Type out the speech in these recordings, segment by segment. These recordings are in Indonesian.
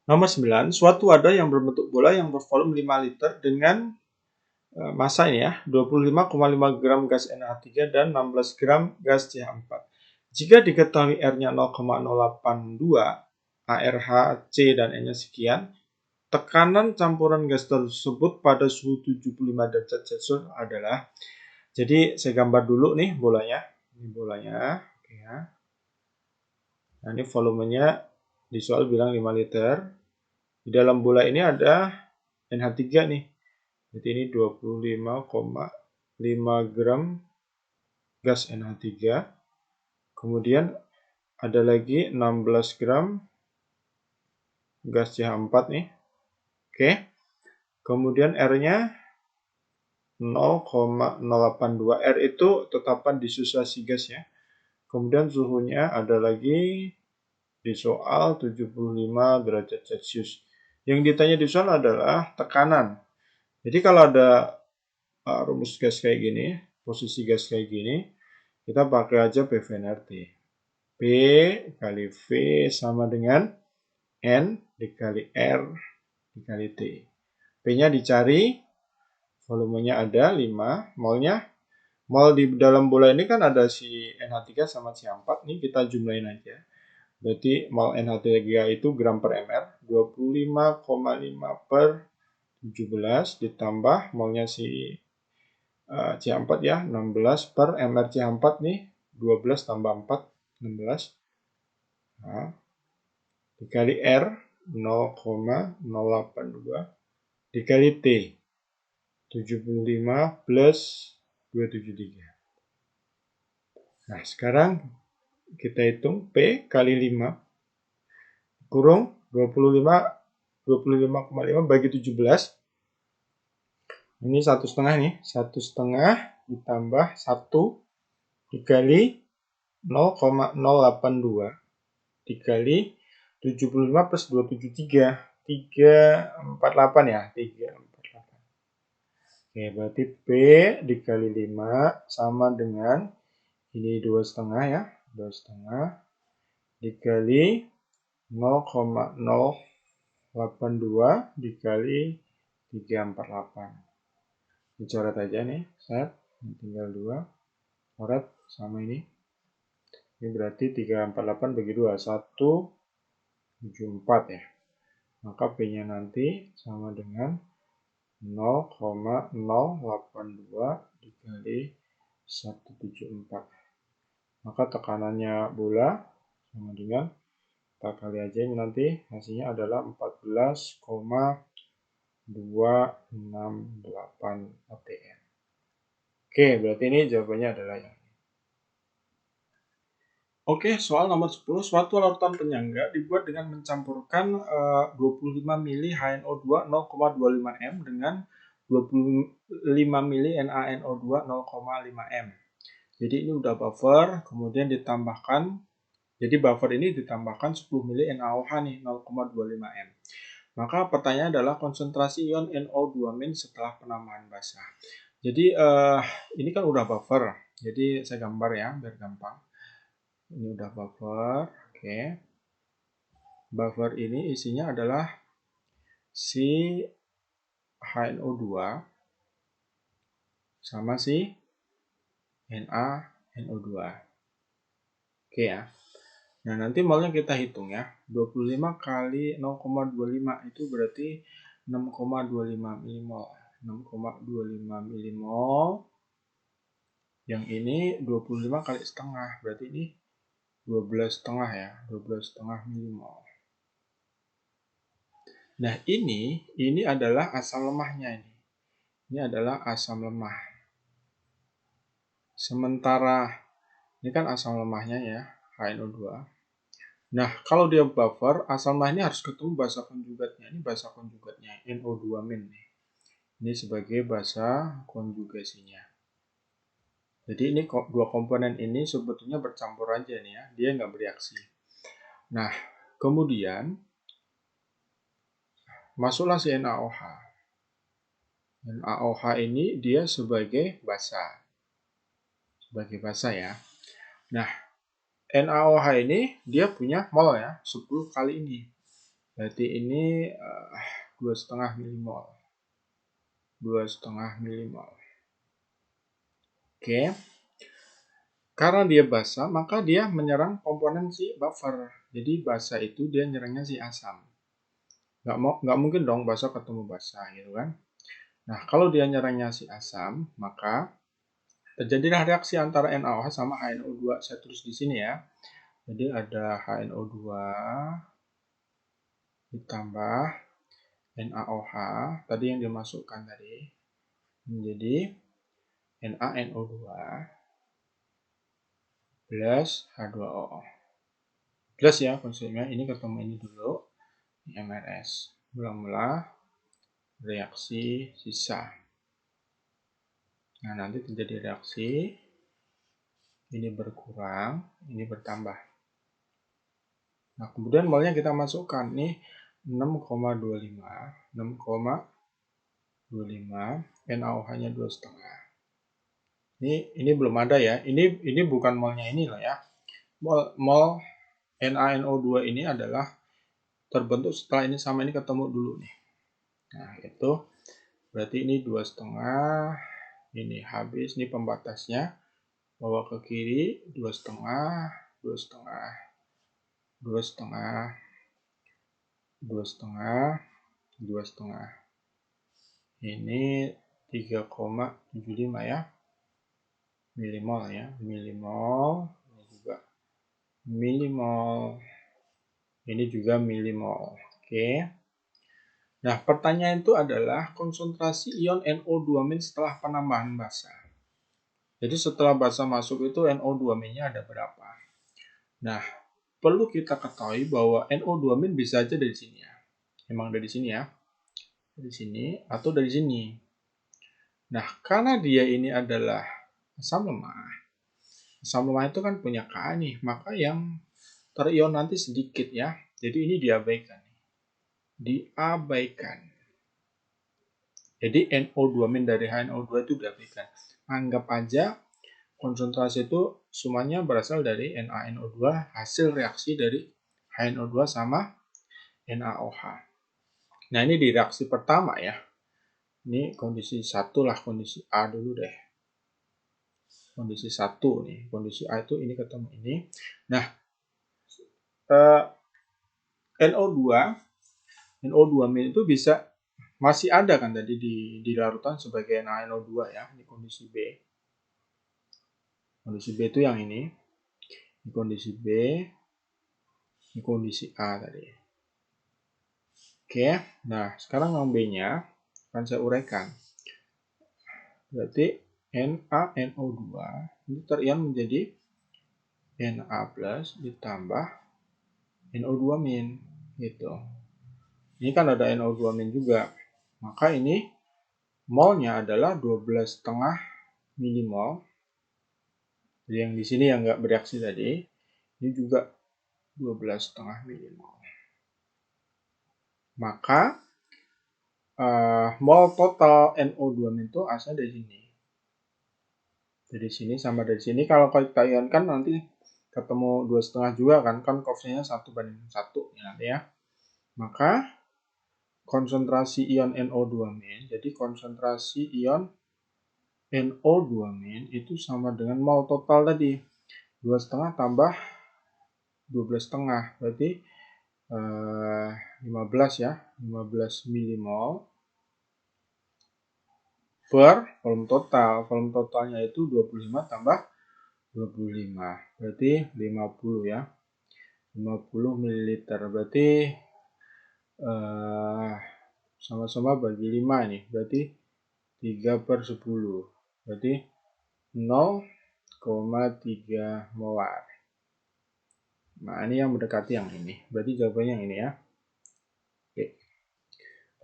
Nomor 9, suatu wadah yang berbentuk bola yang bervolume 5 liter dengan massa ini ya, 25,5 gram gas NH3 dan 16 gram gas CH4. Jika diketahui R-nya 0,082, ARH, C, dan N-nya sekian, tekanan campuran gas tersebut pada suhu 75 derajat Celcius adalah, jadi saya gambar dulu nih bolanya. Ini bolanya, oke ya. Nah, ini volumenya di soal bilang 5 liter. Di dalam bola ini ada NH3 nih. Jadi ini 25,5 gram gas NH3. Kemudian ada lagi 16 gram gas CH4 nih. Oke. Kemudian R-nya 0,082. R itu tetapan dissosiasi gas ya. Kemudian suhunya ada lagi di soal 75 derajat Celcius. Yang ditanya di soal adalah tekanan. Jadi kalau ada rumus gas kayak gini, posisi gas kayak gini, kita pakai aja PV/RT. P kali V sama dengan N dikali R dikali T. P-nya dicari, volumenya ada 5, molnya. Mol di dalam bola ini kan ada si NH3 sama CH4, nih kita jumlahin aja. Berarti mol NH3 itu gram per ml, 25,5 per 17 ditambah molnya si CH4 ya, 16 per ml CH4 nih, 12 tambah 4, 16. Nah, dikali R 0,082 dikali T 75 plus 273. Nah, sekarang kita hitung P kali 5 kurung 25,5 bagi 17. Ini 1,5 nih, 1,5 ditambah 1 dikali 0,082 dikali 75 plus 273, 348 ya, 348. Oke, berarti P dikali 5 sama dengan ini 2,5 ya, 2,5 dikali 0,082 dikali 348. Dicoret aja nih, set, tinggal 2, coret sama ini. Ini berarti 348 bagi 2, 174 ya. Maka P-nya nanti sama dengan 0,082 dikali 174. Maka tekanannya bola sama dengan, kita kali aja ini nanti hasilnya adalah 14,268 atm. Oke, berarti ini jawabannya adalah yang ini. Oke, soal nomor 10. Suatu larutan penyangga dibuat dengan mencampurkan 25 mili HNO2 0,25 M dengan 25 mili NaNO2 0,5 M. Jadi ini udah buffer, kemudian ditambahkan, jadi buffer ini ditambahkan 10 mili NaOH nih 0,25 M. Maka pertanyaan adalah konsentrasi ion NO2- setelah penambahan basa. Jadi ini kan udah buffer, jadi saya gambar ya biar gampang. Ini udah buffer, oke. Buffer ini isinya adalah si HNO2 sama si NaNO2. Oke ya. Nah, nanti molnya kita hitung ya. 25 kali 0,25 itu berarti 6,25 milimol. 6,25 milimol. Yang ini 25 kali setengah, berarti ini 12,5 ya, 12,5 milimol. Nah, ini adalah asam lemahnya ini. Ini adalah asam lemah. Sementara ini kan asam lemahnya ya, HNO2. Nah, kalau dia buffer, asam lemah ini harus ketemu basa konjugatnya. Ini basa konjugatnya, NO2- nih. Ini sebagai basa konjugasinya. Jadi ini dua komponen ini sebetulnya bercampur aja nih ya, dia nggak bereaksi. Nah, kemudian masuklah si NaOH. NaOH ini dia sebagai basa. Sebagai basa ya. Nah, NaOH ini dia punya mol ya, 10 kali ini. Berarti ini 2,5 milimol. 2,5 milimol. Oke. Karena dia basa, maka dia menyerang komponen si buffer. Jadi basa itu dia nyerangnya si asam. Nggak mungkin dong basa ketemu basa gitu kan. Nah, kalau dia nyerangnya si asam, maka terjadilah reaksi antara NaOH sama HNO2. Saya tulis di sini ya. Jadi ada HNO2 ditambah NaOH, tadi yang dimasukkan tadi, menjadi NaNO2 plus H2O. Plus ya konsepnya, ini ketemu ini dulu, MRS. Mula-mula reaksi sisa. Nah, nanti terjadi reaksi, ini berkurang, ini bertambah. Nah, kemudian molnya kita masukkan, nih 6,25, 6,25, NaOH-nya 2,5. Ini belum ada ya, ini bukan molnya ini loh ya. Mol NaNO2 ini adalah terbentuk setelah ini sama ini ketemu dulu nih. Nah, itu berarti ini 2,5, ini habis, ini pembatasnya, bawa ke kiri, 2,5, 2,5, 2,5, 2,5, 2,5. Ini 3,75 ya, milimol ya, milimol, ini juga milimol, ini juga milimol. Oke. Nah, pertanyaan itu adalah konsentrasi ion NO2- setelah penambahan basa. Jadi setelah basa masuk itu NO2- ada berapa? Nah, perlu kita ketahui bahwa NO2- bisa aja dari sini ya. Emang dari sini ya. Dari sini atau dari sini. Nah, karena dia ini adalah asam lemah. Asam lemah itu kan punya Ka nih, maka yang terion nanti sedikit ya. Jadi ini diabaikan. Diabaikan. Jadi NO2- dari HNO2 itu diabaikan. Anggap aja konsentrasi itu semuanya berasal dari NaNO2 hasil reaksi dari HNO2 sama NaOH. Nah, ini di reaksi pertama ya. Ini kondisi 1 lah, kondisi A dulu deh. Kondisi 1 nih, kondisi A itu ini ketemu ini. Nah, NO2 itu bisa masih ada kan tadi di larutan sebagai NaNO2 ya, di kondisi B. Kondisi B itu yang ini. Ini kondisi B, ini kondisi A tadi. Oke, nah sekarang yang B-nya akan saya uraikan. Berarti NaNO2 ini terion menjadi Na plus ditambah NO2- gitu. Ini kan ada NO2- juga. Maka ini molnya adalah 12,5 milimol. Jadi yang di sini yang nggak bereaksi tadi, ini juga 12,5 milimol. Maka mol total NO2- itu asal dari sini. Dari sini sama dari sini. Kalau kita ionkan nanti ketemu 2,5 juga kan koefisiennya 1:1 ya nanti ya. Maka konsentrasi ion NO2- jadi konsentrasi ion NO2- itu sama dengan mol total tadi. 2,5 tambah 12,5 berarti 15 ya, 15 milimol per volume total. Volume totalnya itu 25 tambah 25, berarti 50 ya. 50 ml, berarti sama-sama bagi 5 nih, berarti 3/10, berarti 0,3 molar. Nah, ini yang mendekati yang ini, berarti jawabannya yang ini ya.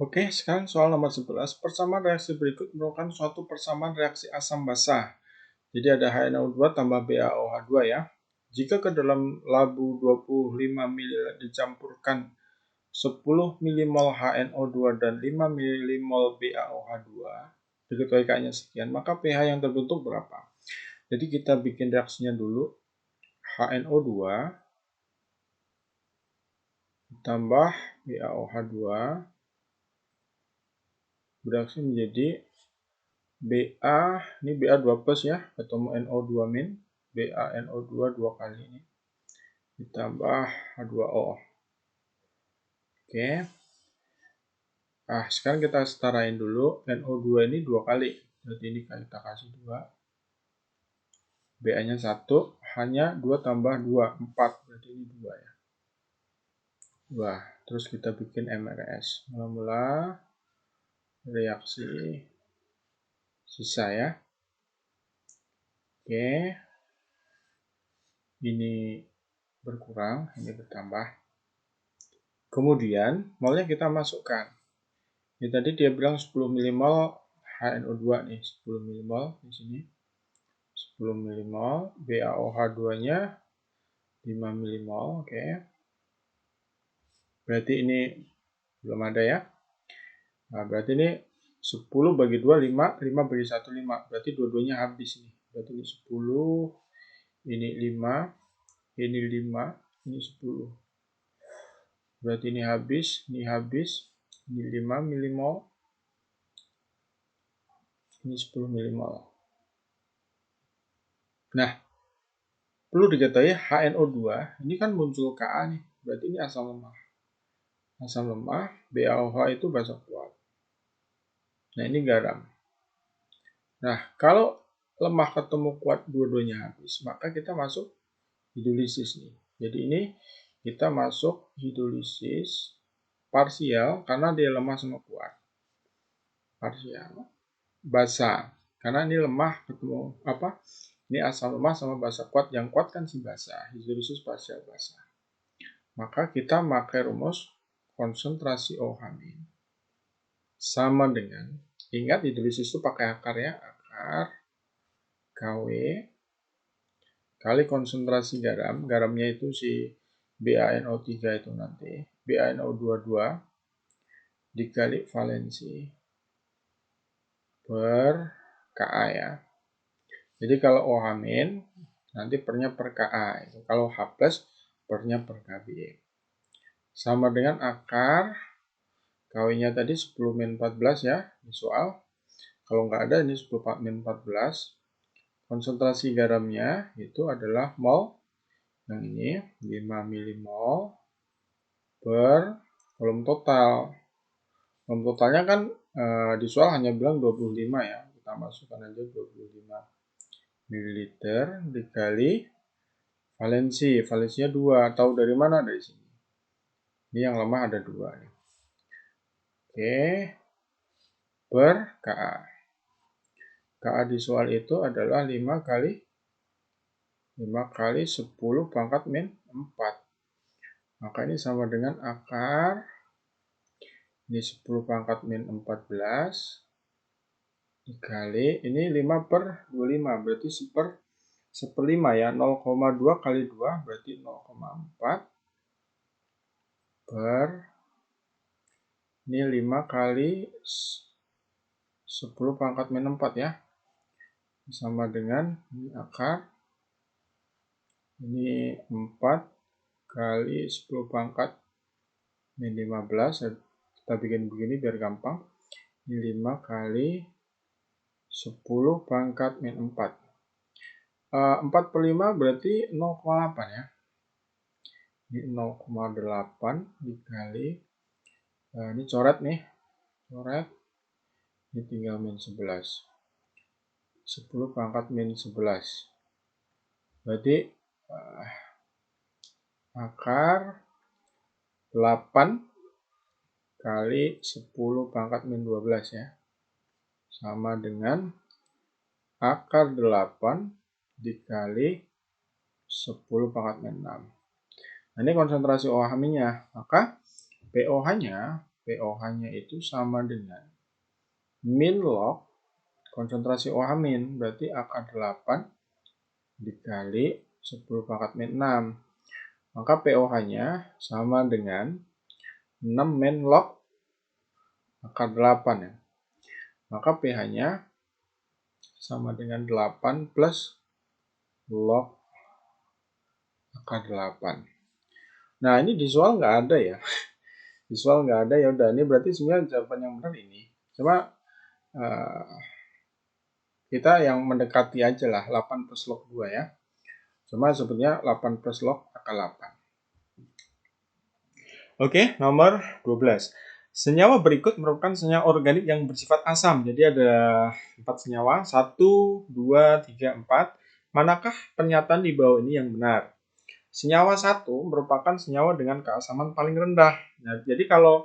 Oke, sekarang soal nomor 11. Persamaan reaksi berikut merupakan suatu persamaan reaksi asam basa. Jadi ada HNO2 tambah BaOH2 ya. Jika ke dalam labu 25 ml dicampurkan 10 milimol HNO2 dan 5 milimol BaOH2, diketahui K-nya sekian, maka pH yang terbentuk berapa? Jadi kita bikin reaksinya dulu. HNO2 ditambah BaOH2 beraksi menjadi Ba, ini Ba 2 plus ya, ketemu NO2 min, BaNO2 dua kali ini, ditambah H2O. Oke. Nah, sekarang kita setarain dulu, NO2 ini dua kali, berarti ini kita kasih 2. Ba-nya 1, H-nya 2 tambah 2, 4, berarti ini 2 ya. 2, terus kita bikin MRS, mula-mula reaksi sisa ya. Oke, ini berkurang, ini bertambah. Kemudian molnya kita masukkan. Ini tadi dia bilang 10 mmol HNO2 nih, 10 mmol di sini. 10 mmol, BaOH2-nya 5 mmol, oke. Berarti ini belum ada ya. Nah, berarti ini 10 bagi 2, 5, 5 bagi 1, 5. Berarti dua-duanya habis nih. Berarti ini 10, ini 5, ini 5, ini 10. Berarti ini habis, ini 5 mmol, ini 10 mmol. Nah, perlu diketahui HNO2, ini kan muncul Ka nih, berarti ini asam lemah. Asam lemah, BaOH itu basa kuat. Nah, ini garam. Nah, kalau lemah ketemu kuat dua-duanya habis, maka kita masuk hidrolisis nih. Jadi ini kita masuk hidrolisis parsial karena dia lemah sama kuat. Parsial. Basa. Karena ini lemah ketemu apa? Ini asam lemah sama basa kuat. Yang kuat kan si basa. Hidrolisis parsial basa. Maka kita pakai rumus konsentrasi OH- sama dengan, ingat hidrolisis itu pakai akar ya, akar Kw kali konsentrasi garam, garamnya itu si BaNO3 itu nanti, BaNO22 dikali valensi per Ka ya. Jadi kalau OH- nanti pernya per Ka, kalau H+, pernya per Kb. Sama dengan akar Kw-nya tadi 10 min 14 ya, di soal. Kalau nggak ada, ini 10 min 14. Konsentrasi garamnya itu adalah mol, yang ini 5 mmol per volume total. Volume totalnya kan di soal hanya bilang 25 ya. Kita masukkan aja 25 ml dikali valensi. Valensinya 2. Tahu dari mana? Dari sini. Ini yang lemah ada 2 nih. Oke. Per Ka. Ka di soal itu adalah 5 kali 10 pangkat min 4. Maka ini sama dengan akar, ini 10 pangkat min 14, dikali, ini 5 per 25, berarti 1/5 ya, 0,2 kali 2, berarti 0,4, per, ini 5 kali 10 pangkat min 4 ya, sama dengan ini akar, ini 4 kali 10 pangkat min 15, kita bikin begini biar gampang, ini 5 kali 10 pangkat min 4. 4/5 berarti 0,8 ya. Ini 0,8 dikali, ini coret nih, coret, ini tinggal min 11. 10 pangkat min 11. Berarti akar 8 kali 10 pangkat min 12 ya. Sama dengan akar 8 dikali 10 pangkat min 6. Nah, ini konsentrasi OH-nya. Maka POH-nya itu sama dengan min log konsentrasi OH-, berarti akar 8 dikali 10 pangkat min 6. Maka POH-nya sama dengan 6 min log akar 8 ya. Maka pH-nya sama dengan 8 plus log akar 8. Nah, ini di soal nggak ada ya. Di soal nggak ada, ya udah. Ini berarti sebenarnya jawaban yang benar ini. Cuma kita yang mendekati aja lah, 8 plus log 2 ya. Cuma sebetulnya 8 plus log akal 8. Oke, nomor 12. Senyawa berikut merupakan senyawa organik yang bersifat asam. Jadi ada 4 senyawa, 1, 2, 3, 4. Manakah pernyataan di bawah ini yang benar? Senyawa 1 merupakan senyawa dengan keasaman paling rendah. Nah, jadi kalau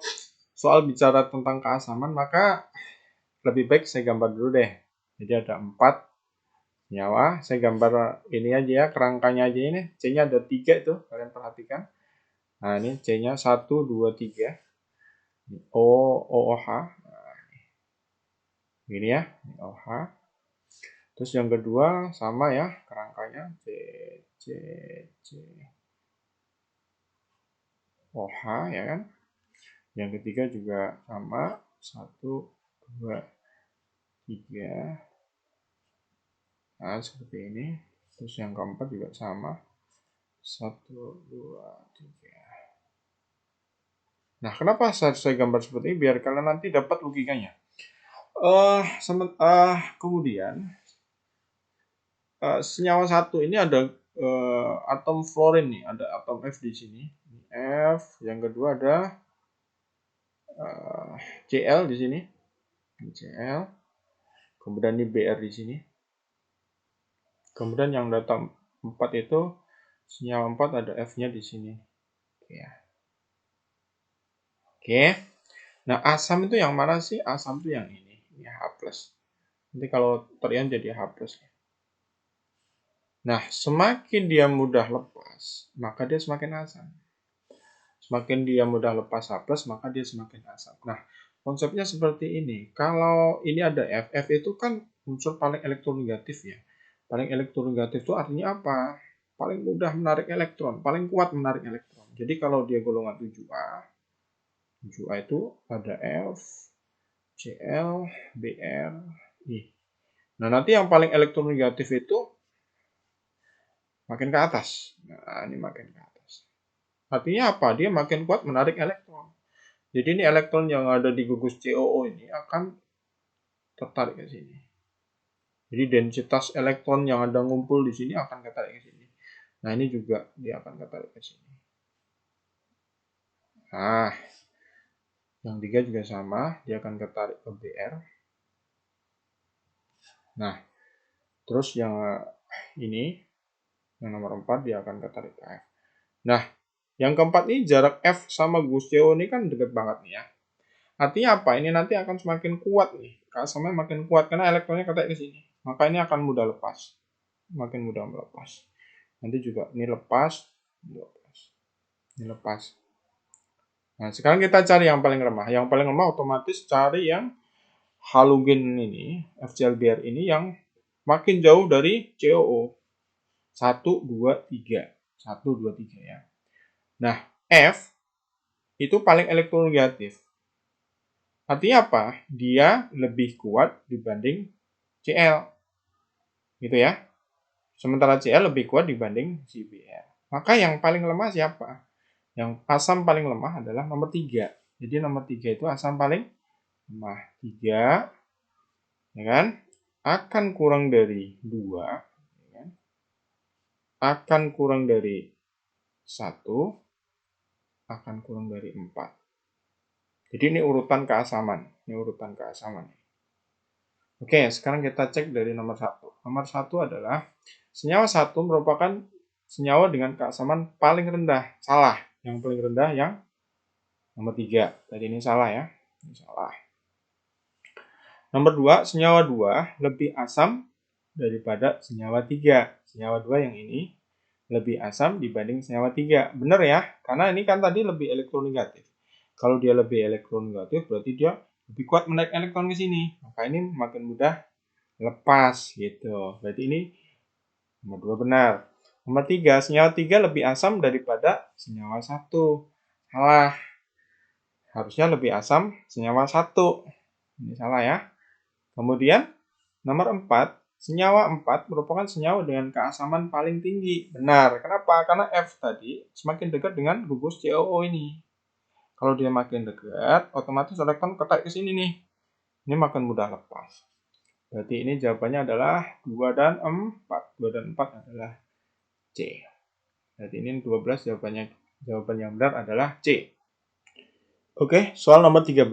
soal bicara tentang keasaman, maka lebih baik saya gambar dulu deh. Jadi ada 4 senyawa. Saya gambar ini aja ya, kerangkanya aja ini. C-nya ada 3 itu, kalian perhatikan. Nah, ini C-nya 1, 2, 3. OOH. Gini ya, OH. Terus yang kedua sama ya, kerangkanya C, C, C. OH ya kan. Yang ketiga juga sama, 1, 2, 3. Nah, seperti ini. Terus yang keempat juga sama, 1, 2, 3. Nah, kenapa saya gambar seperti ini? Biar kalian nanti dapat logikanya. Kemudian senyawa 1 ini ada atom fluorin nih, ada atom F di sini. F, yang kedua ada Cl di sini. Cl. Kemudian ini Br di sini. Kemudian yang data 4 itu senyawa 4 ada F-nya di sini. Oke. Nah, asam itu yang mana sih? Asam itu yang ini. Ini H+. Nanti kalau terian jadi H+. Nah, semakin dia mudah lepas, maka dia semakin asam. Semakin dia mudah lepas H+, maka dia semakin asam. Nah, konsepnya seperti ini. Kalau ini ada F, F itu kan unsur paling elektronegatif ya. Paling elektronegatif itu artinya apa? Paling mudah menarik elektron, paling kuat menarik elektron. Jadi kalau dia golongan 7A, 7A itu ada F, Cl, Br, I. Nah, nanti yang paling elektronegatif itu makin ke atas. Nah, ini makin ke atas. Artinya apa? Dia makin kuat menarik elektron. Jadi ini elektron yang ada di gugus COO ini akan tertarik ke sini. Jadi densitas elektron yang ada ngumpul di sini akan ketarik ke sini. Nah, ini juga dia akan ketarik ke sini. Nah, yang 3 juga sama, dia akan ketarik ke Br. Nah, terus yang ini, yang nomor 4, dia akan ketarik ke F. Nah, yang keempat ini jarak F sama gugus CO ini kan deket banget nih ya. Artinya apa? Ini nanti akan semakin kuat nih. Keasamannya makin kuat karena elektronnya ketarik ke sini. Maka ini akan mudah lepas. Makin mudah melepas. Nanti juga ini lepas, ini lepas. Ini lepas. Nah, sekarang kita cari yang paling lemah. Yang paling lemah otomatis cari yang halogen ini, FCl-Br ini yang makin jauh dari COO. 1, 2, 3. 1, 2, 3 ya. Nah, F itu paling elektronegatif. Artinya apa? Dia lebih kuat dibanding Cl. Gitu ya. Sementara Cl lebih kuat dibanding si Br. Maka yang paling lemah siapa? Yang asam paling lemah adalah nomor 3. Jadi nomor 3 itu asam paling lemah. 3 ya kan? Akan kurang dari 2 ya kan? Akan kurang dari 1, akan kurang dari 4. Jadi ini urutan keasaman. Ini urutan keasaman. Oke, sekarang kita cek dari nomor 1. Nomor 1 adalah senyawa 1 merupakan senyawa dengan keasaman paling rendah. Salah. Yang paling rendah yang nomor 3. Tadi ini salah ya. Ini salah. Nomor 2, senyawa 2 lebih asam daripada senyawa 3. Senyawa 2 yang ini lebih asam dibanding senyawa 3. Benar ya? Karena ini kan tadi lebih elektronegatif. Kalau dia lebih elektronegatif berarti dia lebih kuat menarik elektron ke sini. Maka ini makin mudah lepas gitu. Berarti ini nomor 2 benar. Nomor 3, senyawa 3 lebih asam daripada senyawa 1. Salah. Harusnya lebih asam senyawa 1. Ini salah ya. Kemudian nomor 4, senyawa 4 merupakan senyawa dengan keasaman paling tinggi. Benar. Kenapa? Karena F tadi semakin dekat dengan gugus COO ini. Kalau dia makin dekat, otomatis elektron ketarik ke sini nih. Ini makin mudah lepas. Berarti ini jawabannya adalah 2 dan 4. 2 dan 4 adalah C. Berarti ini 12 jawaban yang benar adalah C. Oke, soal nomor 13.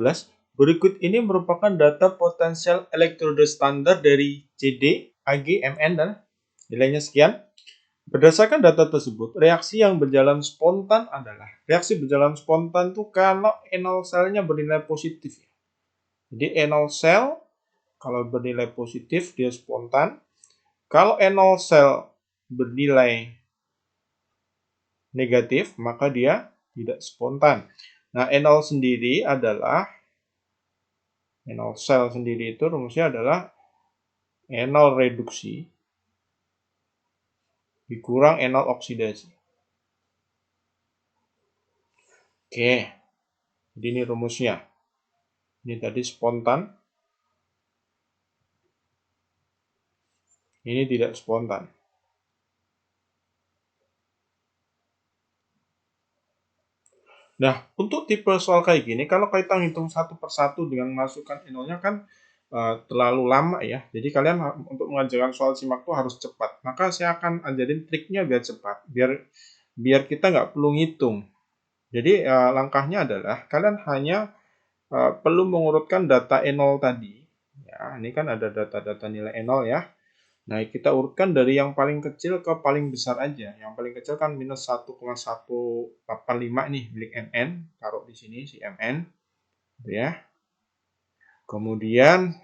Berikut ini merupakan data potensial elektroda standar dari CD, AG, MN, dan nilainya sekian. Berdasarkan data tersebut, reaksi yang berjalan spontan adalah, reaksi berjalan spontan itu kalau E0 selnya bernilai positif. Jadi E0 sel kalau bernilai positif dia spontan. Kalau E0 sel bernilai negatif, maka dia tidak spontan. Nah, E0 sendiri adalah E0 sel sendiri itu rumusnya adalah E0 reduksi dikurang E0 oksidasi. Oke, jadi ini rumusnya. Ini tadi spontan. Ini tidak spontan. Nah, untuk tipe soal kayak gini, kalau kita hitung satu persatu dengan masukkan E0-nya kan terlalu lama ya. Jadi kalian untuk mengerjakan soal simak tuh harus cepat. Maka saya akan ajarin triknya biar cepat, biar kita nggak perlu ngitung. Jadi langkahnya adalah kalian hanya perlu mengurutkan data E0 tadi. Ya, ini kan ada data-data nilai E0 ya. Nah, kita urutkan dari yang paling kecil ke paling besar aja. Yang paling kecil kan minus 1,185 nih milik MN. Taruh di sini si MN. Ya. Kemudian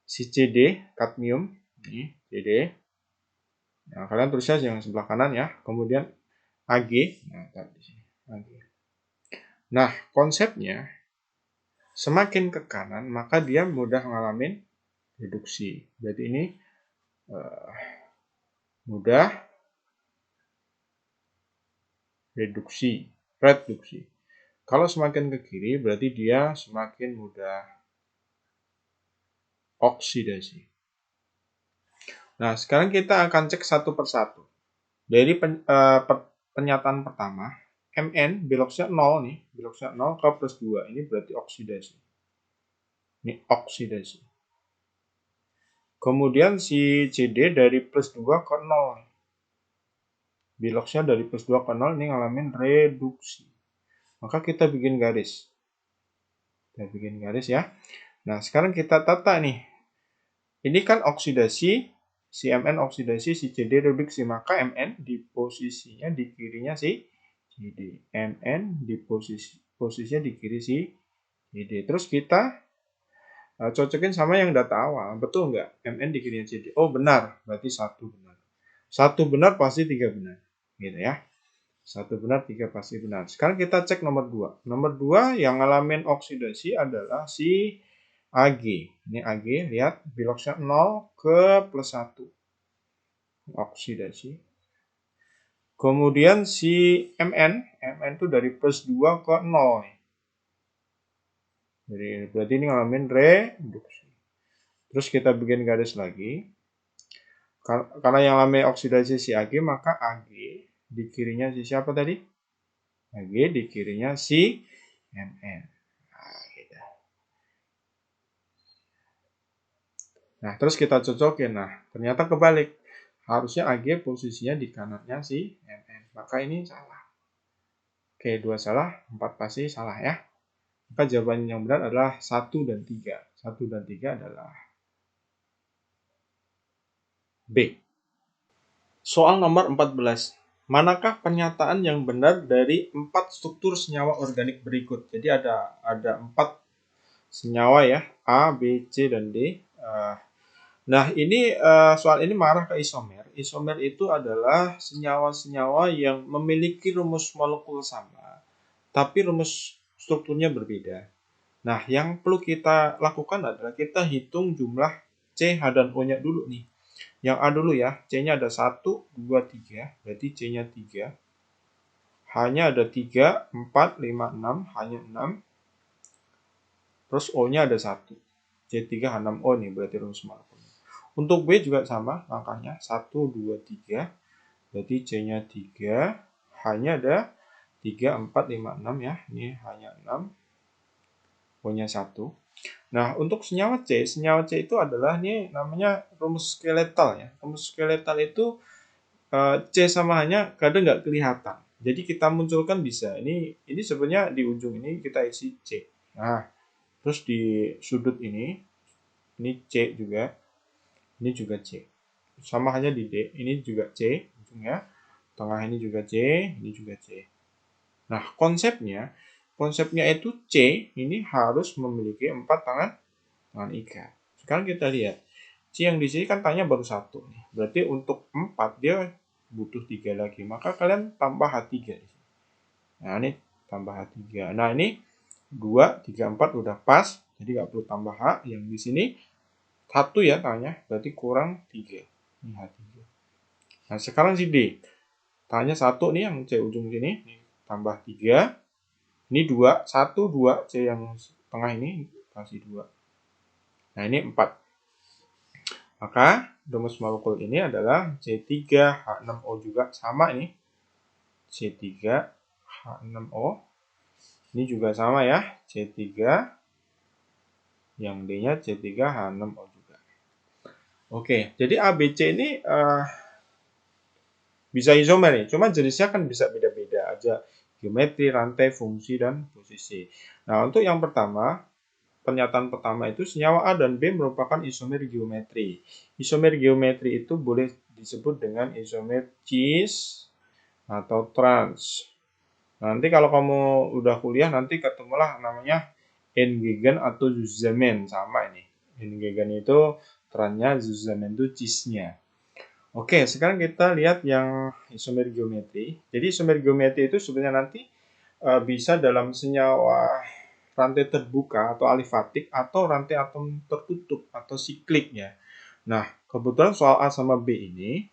si CD, kadmium. Ini CD. Nah, kalian tulisnya yang sebelah kanan ya. Kemudian AG. Nah, taruh di sini. AG. Nah, konsepnya semakin ke kanan, maka dia mudah ngalamin reduksi. Jadi ini mudah reduksi. Kalau semakin ke kiri, berarti dia semakin mudah oksidasi. Nah, sekarang kita akan cek satu persatu. Dari pernyataan pertama, Mn beloknya 0 nih, beloknya 0 ke plus 2. Ini berarti oksidasi. Ini oksidasi. Kemudian si CD dari plus 2 ke 0. Beloknya dari plus 2 ke 0 ini ngalamin reduksi. Maka kita bikin garis. Kita bikin garis ya. Nah, sekarang kita tata nih. Ini kan oksidasi, si Mn oksidasi, si CD reduksi. Maka Mn di posisinya di kirinya si CD. Mn di posisinya di kiri si CD. Terus kita cocokin sama yang data awal. Betul nggak? Mn di kirinya CD. Oh, benar. Berarti 1 benar. 1 benar pasti 3 benar. Gitu ya. 1 benar, 3 pasti benar. Sekarang kita cek nomor 2. Nomor 2 yang ngalamin oksidasi adalah si AG. Ini AG, lihat beloknya 0 ke plus 1. Oksidasi. Kemudian si Mn itu dari plus 2 ke 0. Jadi berarti ini ngalamin reduksi. Terus kita bikin garis lagi. Karena yang namanya oksidasi si AG, maka AG di kirinya si siapa tadi? AG di kirinya si Mn. Nah, gitu. Nah, terus kita cocokin. Nah, ternyata kebalik. Harusnya AG posisinya di kanannya si Mn. Maka ini salah. Oke, 2 salah, 4 pasti salah ya. Maka jawaban yang benar adalah 1 dan 3. 1 dan 3 adalah B. Soal nomor 14. Manakah pernyataan yang benar dari 4 struktur senyawa organik berikut? Jadi ada 4 senyawa ya, A, B, C, dan D. Nah, ini soal ini mengarah ke isomer. Isomer itu adalah senyawa-senyawa yang memiliki rumus molekul sama, tapi rumus strukturnya berbeda. Nah, yang perlu kita lakukan adalah kita hitung jumlah C, H, dan O-nya dulu nih. Yang A dulu ya, C-nya ada 1, 2, 3, berarti C-nya 3. H-nya ada 3, 4, 5, 6, H-nya 6. Terus O-nya ada 1. C3H6O nih berarti rumus molekulnya. Untuk B juga sama langkahnya 1, 2, 3. Berarti C-nya 3, H-nya ada 3, 4, 5, 6 ya. Ini hanya 6, O-nya 1. Nah, untuk senyawa C itu adalah ini namanya rumus skeletal ya. Rumus skeletal itu C sama H-nya kadang nggak kelihatan. Jadi kita munculkan bisa. Ini sebenarnya di ujung ini kita isi C. Nah, terus di sudut ini C juga, ini juga C. Sama hanya di D, ini juga C ujungnya. Tengah ini juga C, ini juga C. Nah, konsepnya itu C ini harus memiliki 4 tangan ikat. Sekarang kita lihat. C yang di sini kan tangannya baru 1 nih. Berarti untuk 4 dia butuh 3 lagi. Maka kalian tambah H3 di sini. Nah, ini tambah H3. Nah, ini 2, 3, 4 udah pas. Jadi nggak perlu tambah H. Yang di sini 1 ya tangannya. Berarti kurang 3. Ini H3. Nah, sekarang si D. Tangannya 1 nih yang C ujung sini. Tambah 3. Ini 2. 1, 2. C yang tengah ini kasih 2. Nah, ini 4. Maka rumus molekul ini adalah C3H6O juga sama ini. C3H6O. Ini juga sama ya. C3 yang D-nya C3H6O juga. Oke, jadi ABC ini bisa isomer nih. Cuma jenisnya kan bisa beda-beda aja. Geometri, rantai, fungsi, dan posisi. Nah, untuk yang pertama, pernyataan pertama itu senyawa A dan B merupakan isomer geometri. Isomer geometri itu boleh disebut dengan isomer cis atau trans. Nanti kalau kamu udah kuliah nanti ketemulah namanya N-Gegen atau Zusammen, sama ini. N-Gegen itu transnya, Zusammen itu cisnya. Oke, sekarang kita lihat yang isomer geometri. Jadi isomer geometri itu sebenarnya nanti bisa dalam senyawa rantai terbuka atau alifatik atau rantai atom tertutup atau siklik ya. Nah, kebetulan soal A sama B ini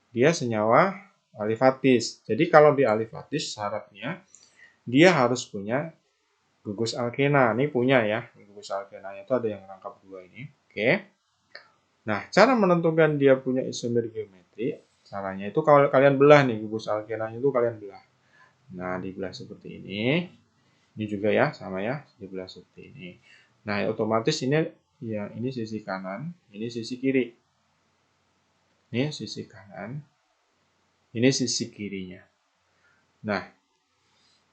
dia senyawa alifatis. Jadi kalau di alifatis syaratnya dia harus punya gugus alkena. Ini punya ya, gugus alkena itu ada yang rangkap 2 ini. Oke. Nah, cara menentukan dia punya isomer geometri, caranya itu kalau kalian belah nih gugus alkenanya itu kalian belah. Nah, dibelah seperti ini. Ini juga ya, sama ya, dibelah seperti ini. Nah, otomatis ini ya ini sisi kanan, ini sisi kiri. Ini sisi kanan, ini sisi kirinya. Nah,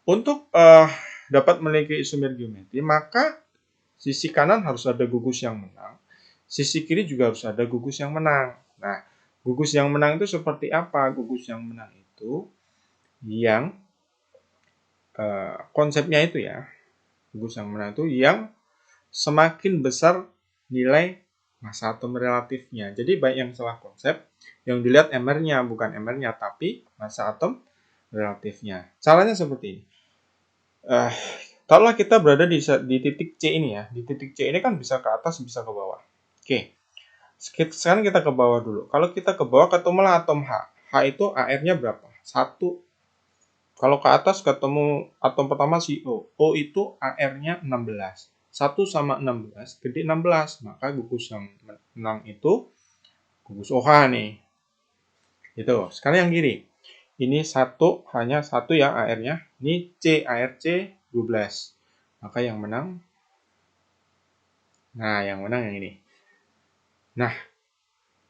untuk dapat memiliki isomer geometri, maka sisi kanan harus ada gugus yang menang, sisi kiri juga harus ada gugus yang menang. Nah, gugus yang menang itu seperti apa? Gugus yang menang itu yang konsepnya itu ya, gugus yang menang itu yang semakin besar nilai massa atom relatifnya. Jadi banyak yang salah konsep, yang dilihat MR-nya, bukan MR-nya, tapi massa atom relatifnya. Caranya seperti ini. Kalau kita berada di titik C ini ya, di titik C ini kan bisa ke atas, bisa ke bawah. Oke, sekarang kita ke bawah dulu. Kalau kita ke bawah ketemulah atom H. H itu AR-nya berapa? 1. Kalau ke atas ketemu atom pertama si O. O itu AR-nya 16. 1 sama 16, gede 16. Maka gugus yang menang itu gugus OH nih. Itu. Sekarang yang kiri. Ini 1, hanya 1 ya AR-nya. Ini C, ARC 12. Maka yang menang. Nah, yang menang yang ini. Nah,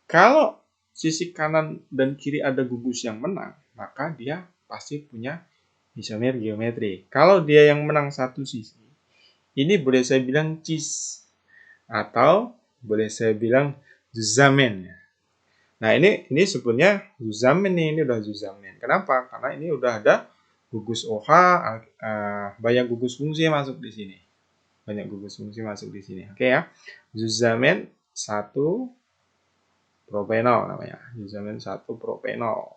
kalau sisi kanan dan kiri ada gugus yang menang, maka dia pasti punya isomer geometri. Kalau dia yang menang satu sisi, ini boleh saya bilang cis atau boleh saya bilang Zusammen. Nah, ini sebenarnya Zusammen nih, ini udah Zusammen. Kenapa? Karena ini udah ada gugus OH, banyak gugus fungsi masuk di sini. Banyak gugus fungsi masuk di sini. Oke ya. Zusammen 1 propanol namanya. Zusammen 1 propanol.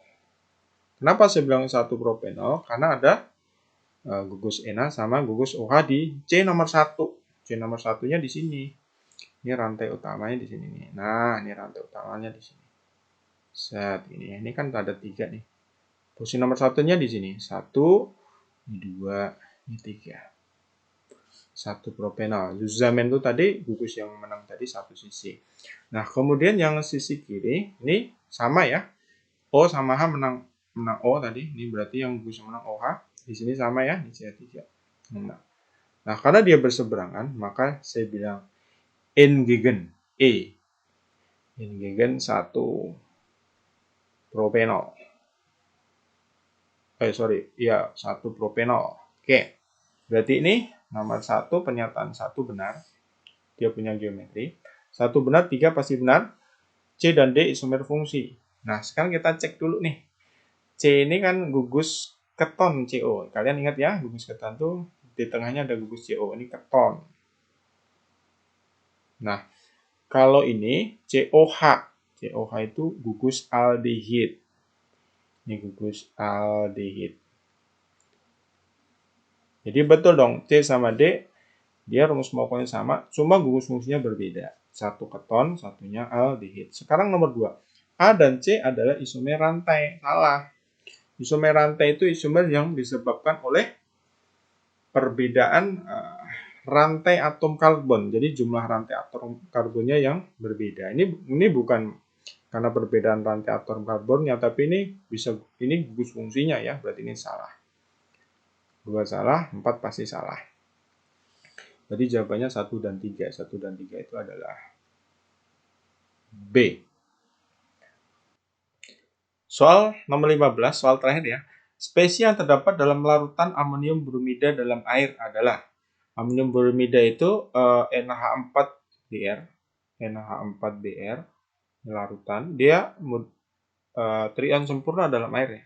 Kenapa saya bilang 1 propanol? Karena ada gugus ena sama gugus OH di C nomor 1. C nomor 1-nya di sini. Ini rantai utamanya di sini nih. Nah, ini rantai utamanya di sini. Set ini. Ini kan ada 3 nih. Posisi nomor 1-nya di sini. 1, ini 2, ini 3. 1 propanol. Zuzamen itu tadi gugus yang menang tadi satu sisi. Nah, kemudian yang sisi kiri ini sama ya. O sama H menang O tadi. Ini berarti yang gugus yang menang OH. Di sini sama ya, di CH3. Nah, karena dia berseberangan, maka saya bilang N-gegen E. N-gegen 1 propanol. Ya 1 propanol. Oke. Berarti ini nomor 1 pernyataan 1 benar. Dia punya geometri. 1 benar, 3 pasti benar. C dan D isomer fungsi. Nah, sekarang kita cek dulu nih. C ini kan gugus keton CO. Kalian ingat ya, gugus keton tuh di tengahnya ada gugus CO. Ini keton. Nah, kalau ini COH. COH itu gugus aldehid. Ini gugus aldehid. Jadi betul dong, C sama D, dia rumus molekulnya sama, cuma gugus fungsinya berbeda. Satu keton, satunya aldehid. Sekarang nomor 2. A dan C adalah isomer rantai. Salah. Isomer rantai itu isomer yang disebabkan oleh perbedaan rantai atom karbon. Jadi jumlah rantai atom karbonnya yang berbeda. Ini bukan karena perbedaan rantai atom karbonnya, tapi ini gugus fungsinya ya. Berarti ini salah. 2 salah, 4 pasti salah. Jadi jawabannya 1 dan 3. 1 dan 3 itu adalah B. Soal nomor 15, soal terakhir ya. Spesies yang terdapat dalam larutan amonium bromida dalam air adalah amonium bromida itu NH4Br. NH4Br larutan. Dia triion sempurna dalam air ya.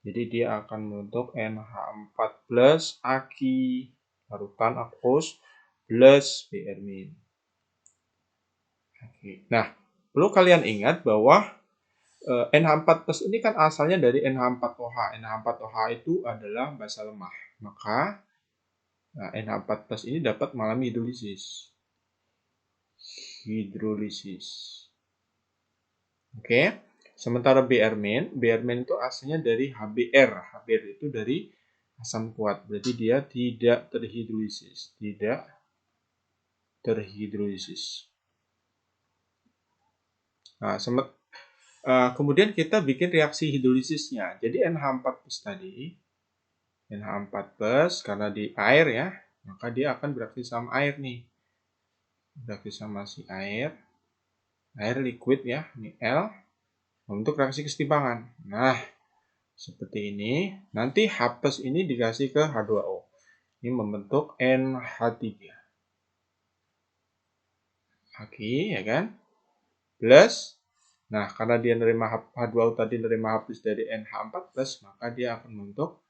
Jadi dia akan membentuk NH4+ Aki larutan aqueous plus Br-. Nah, perlu kalian ingat bahwa NH4+ ini kan asalnya dari NH4OH. NH4OH itu adalah basa lemah. Maka NH4+ ini dapat mengalami hidrolisis. Oke. Sementara Br- itu asalnya dari HBr. HBr itu dari asam kuat. Berarti dia tidak terhidrolisis. Nah, kemudian kita bikin reaksi hidrolisisnya. Jadi NH4+ tadi, NH4+ karena di air ya, maka dia akan bereaksi sama air nih. Bereaksi sama si air liquid ya, ini L, untuk reaksi kesetimbangan. Nah, seperti ini. Nanti H+ ini dikasih ke H2O. Ini membentuk NH3. Oke, ya kan? Plus. Nah, karena dia nerima H2O tadi nerima H+ dari NH4+, maka dia akan membentuk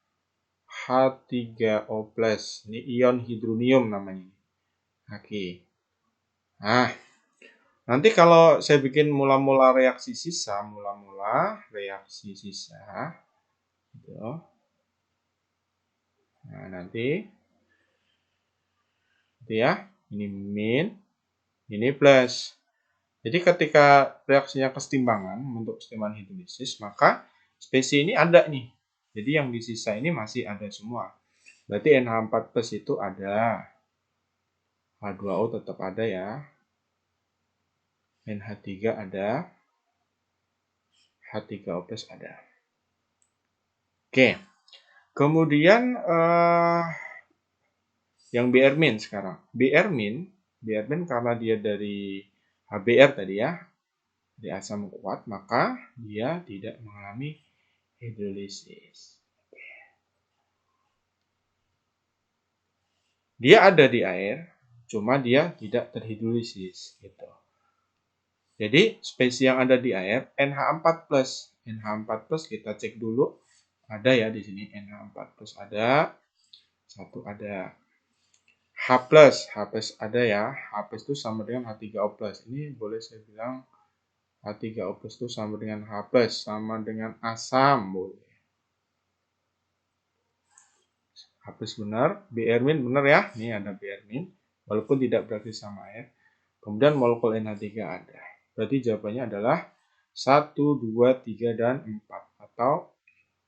H3O+. Ini ion hidronium namanya. Oke. Nah, nanti kalau saya bikin mula-mula reaksi sisa, gitu. Nah, nanti ya, ini min, ini plus. Jadi ketika reaksinya kesetimbangan, membentuk kesetimbangan hidrolisis, maka spesies ini ada nih. Jadi yang di sisa ini masih ada semua. Berarti NH4+ itu ada. H2O tetap ada ya. NH3 ada. H3O+ ada. Oke. Kemudian yang Br- sekarang. Br- karena dia dari HBr tadi ya, di asam kuat, maka dia tidak mengalami hidrolisis. Dia ada di air, cuma dia tidak terhidrolisis gitu. Jadi spesies yang ada di air NH4+. NH4+ kita cek dulu. Ada ya di sini NH4+ ada. Satu ada. H+ ada ya. H+ itu sama dengan H3O+. Ini boleh saya bilang H3O+ itu sama dengan H+, sama dengan asam boleh. H+ benar, Br- benar ya. Ini ada Br- walaupun tidak bereaksi sama air. Kemudian molekul NH3 ada. Berarti jawabannya adalah 1, 2, 3, dan 4. Atau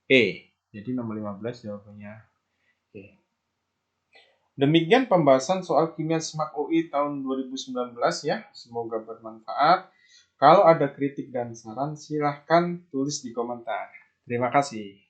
E. Jadi nomor 15 jawabannya E. Demikian pembahasan soal Kimia Simak UI tahun 2019 ya. Semoga bermanfaat. Kalau ada kritik dan saran silahkan tulis di komentar. Terima kasih.